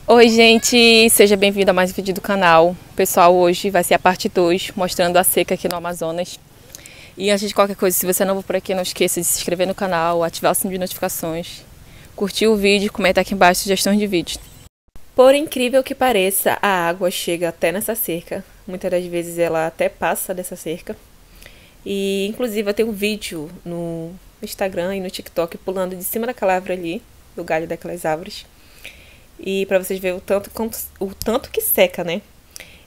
Oi gente, seja bem-vindo a mais um vídeo do canal. Pessoal, hoje vai ser a parte 2, mostrando a seca aqui no Amazonas. E antes de qualquer coisa, se você é novo por aqui, não esqueça de se inscrever no canal, ativar o sininho de notificações, curtir o vídeo e comentar aqui embaixo sugestões de vídeo. Por incrível que pareça, a água chega até nessa cerca. Muitas das vezes ela até passa dessa cerca. E inclusive eu tenho um vídeo no Instagram e no TikTok pulando de cima daquela árvore ali, do galho daquelas árvores. E pra vocês verem o tanto que seca, né?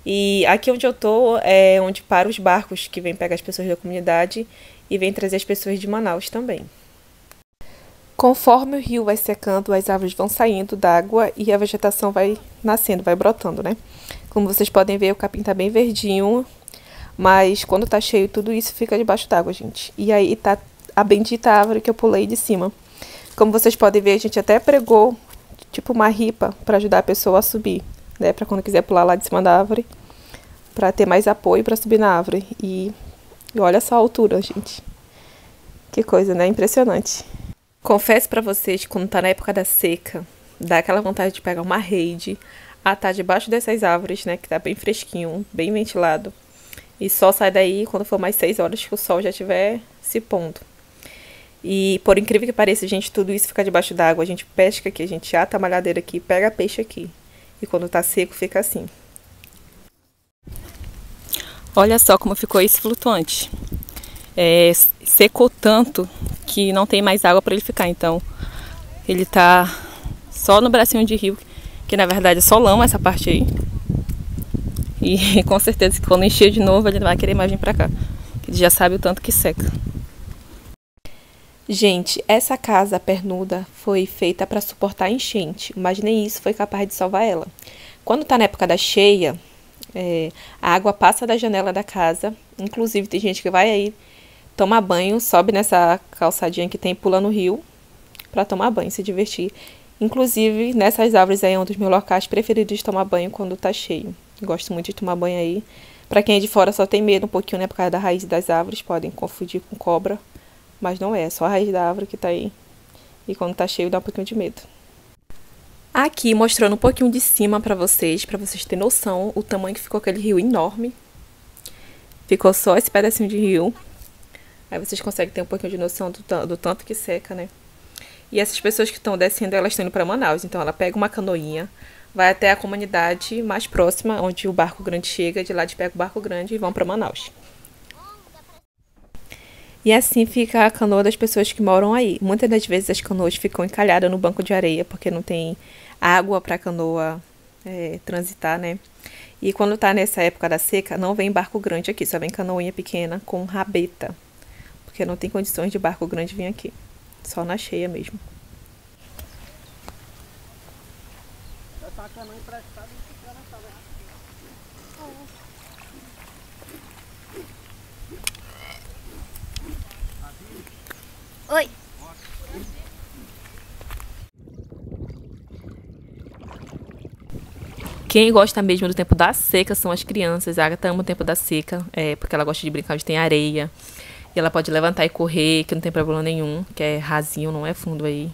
E aqui onde eu tô é onde param os barcos que vêm pegar as pessoas da comunidade e vêm trazer as pessoas de Manaus também. Conforme o rio vai secando, as árvores vão saindo d'água e a vegetação vai nascendo, vai brotando, né? Como vocês podem ver, o capim tá bem verdinho, mas quando tá cheio, tudo isso fica debaixo d'água, gente. E aí tá a bendita árvore que eu pulei de cima. Como vocês podem ver, a gente até pregou tipo uma ripa para ajudar a pessoa a subir, né? Para quando quiser pular lá de cima da árvore, para ter mais apoio para subir na árvore. E olha só a altura, gente. Que coisa, né? Impressionante. Confesso para vocês que quando tá na época da seca, dá aquela vontade de pegar uma rede, atar debaixo dessas árvores, né? Que tá bem fresquinho, bem ventilado. E só sai daí quando for mais 6 horas que o sol já estiver se pondo. E por incrível que pareça, gente, tudo isso fica debaixo d'água. A gente pesca aqui, a gente ata a malhadeira aqui, pega peixe aqui. E quando tá seco, fica assim. Olha só como ficou esse flutuante. Secou tanto que não tem mais água para ele ficar. Então, ele tá só no bracinho de rio, que na verdade é só lama essa parte aí. E com certeza que quando encher de novo, ele não vai querer mais vir pra cá. Ele já sabe o tanto que seca. Gente, essa casa pernuda foi feita para suportar a enchente, mas nem isso foi capaz de salvar ela. Quando tá na época da cheia, a água passa da janela da casa, inclusive tem gente que vai aí tomar banho, sobe nessa calçadinha que tem, pula no rio para tomar banho, se divertir. Inclusive, nessas árvores aí é um dos meus locais preferidos de tomar banho quando tá cheio. Gosto muito de tomar banho aí. Para quem é de fora só tem medo um pouquinho, né, por causa da raiz das árvores, podem confundir com cobra. Mas não é só a raiz da árvore que tá aí. E quando tá cheio dá um pouquinho de medo. Aqui mostrando um pouquinho de cima pra vocês terem noção o tamanho que ficou aquele rio enorme. Ficou só esse pedacinho de rio. Aí vocês conseguem ter um pouquinho de noção do tanto que seca, né? E essas pessoas que estão descendo, elas estão indo pra Manaus. Então ela pega uma canoinha, vai até a comunidade mais próxima, onde o barco grande chega. De lá de pega o barco grande e vão pra Manaus. E assim fica a canoa das pessoas que moram aí. Muitas das vezes as canoas ficam encalhadas no banco de areia, porque não tem água para a canoa transitar, né? E quando tá nessa época da seca, não vem barco grande aqui, só vem canoinha pequena com rabeta. Porque não tem condições de barco grande vir aqui. Só na cheia mesmo. Oi. Quem gosta mesmo do tempo da seca são as crianças. A Agatha ama o tempo da seca, porque ela gosta de brincar onde tem areia. E ela pode levantar e correr, que não tem problema nenhum, que é rasinho, não é fundo aí.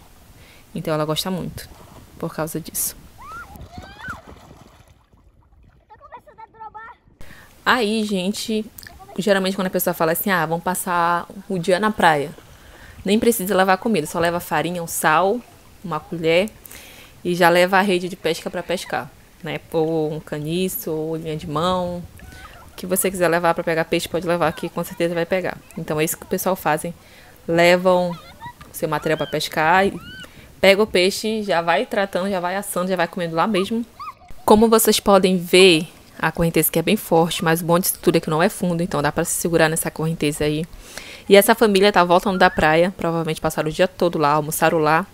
Então ela gosta muito, por causa disso. Aí, gente, geralmente quando a pessoa fala assim, vamos passar o dia na praia. Nem precisa levar comida, só leva farinha, um sal, uma colher e já leva a rede de pesca para pescar, né? Ou um caniço, ou linha de mão. O que você quiser levar para pegar peixe, pode levar aqui, com certeza vai pegar. Então é isso que o pessoal fazem. Levam seu material para pescar, e pega o peixe, já vai tratando, já vai assando, já vai comendo lá mesmo. Como vocês podem ver, a correnteza aqui é bem forte, mas o bom disso tudo é que não é fundo, então dá para se segurar nessa correnteza aí. E essa família tá voltando da praia, provavelmente passaram o dia todo lá, almoçaram lá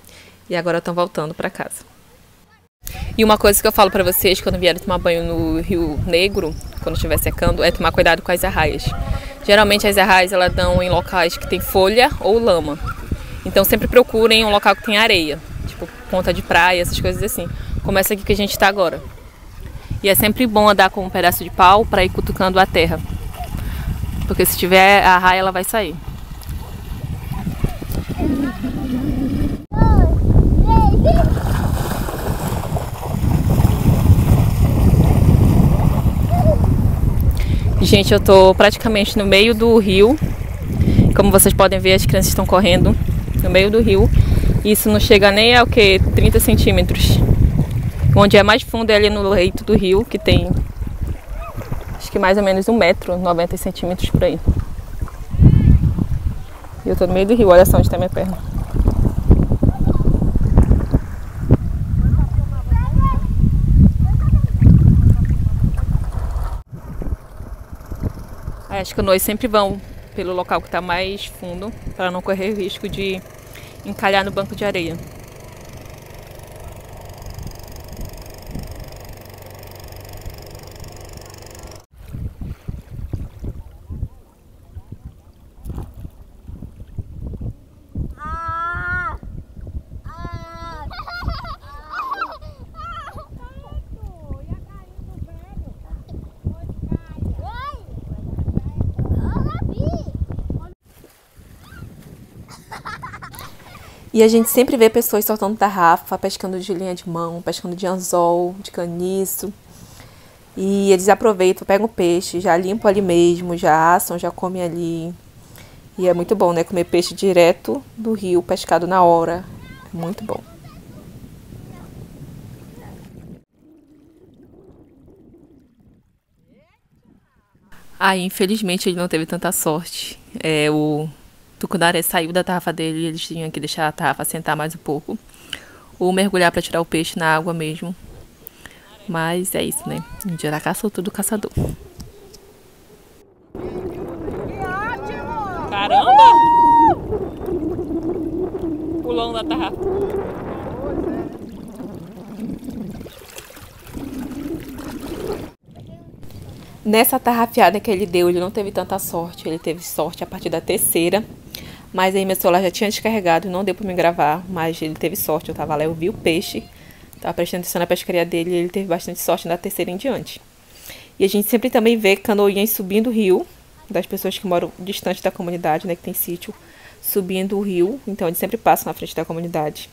e agora estão voltando para casa. E uma coisa que eu falo para vocês quando vierem tomar banho no Rio Negro, quando estiver secando, é tomar cuidado com as arraias. Geralmente as arraias elas dão em locais que tem folha ou lama. Então sempre procurem um local que tem areia, tipo ponta de praia, essas coisas assim. Como essa aqui que a gente tá agora. E é sempre bom andar com um pedaço de pau para ir cutucando a terra. Porque se tiver a arraia, ela vai sair. Gente, eu tô praticamente no meio do rio. Como vocês podem ver, as crianças estão correndo no meio do rio. Isso não chega nem a 30 centímetros. Onde é mais fundo é ali no leito do rio, que tem acho que mais ou menos 1 metro, 90 centímetros por aí. E eu tô no meio do rio, olha só onde está minha perna. As canoas sempre vão pelo local que está mais fundo, para não correr risco de encalhar no banco de areia. E a gente sempre vê pessoas soltando tarrafa, pescando de linha de mão, pescando de anzol, de caniço. E eles aproveitam, pegam o peixe, já limpam ali mesmo, já assam, já comem ali. E é muito bom, né? Comer peixe direto do rio, pescado na hora. É muito bom. Aí, infelizmente, ele não teve tanta sorte. O tucunaré saiu da tarrafa dele e eles tinham que deixar a tarrafa sentar mais um pouco. Ou mergulhar para tirar o peixe na água mesmo. Mas é isso, né? Um dia na caça, outro do caçador. Caramba! Pulão da tarrafa. Nessa tarrafiada que ele deu, ele não teve tanta sorte. Ele teve sorte a partir da terceira. Mas aí meu celular já tinha descarregado, não deu pra me gravar. Mas ele teve sorte, eu tava lá, eu vi o peixe. Tava prestando atenção na pescaria dele e ele teve bastante sorte da terceira em diante. E a gente sempre também vê canoinhas subindo o rio. Das pessoas que moram distante da comunidade, né, que tem sítio. Subindo o rio, então eles sempre passam na frente da comunidade.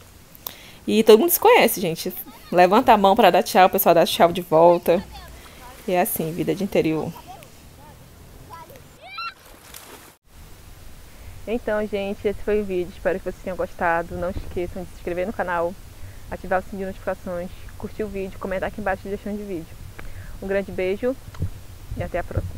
E todo mundo se conhece, gente. Levanta a mão pra dar tchau, o pessoal dá tchau de volta. E é assim, vida de interior. Então, gente, esse foi o vídeo. Espero que vocês tenham gostado. Não esqueçam de se inscrever no canal, ativar o sininho de notificações, curtir o vídeo, comentar aqui embaixo a sugestão de vídeo. Um grande beijo e até a próxima.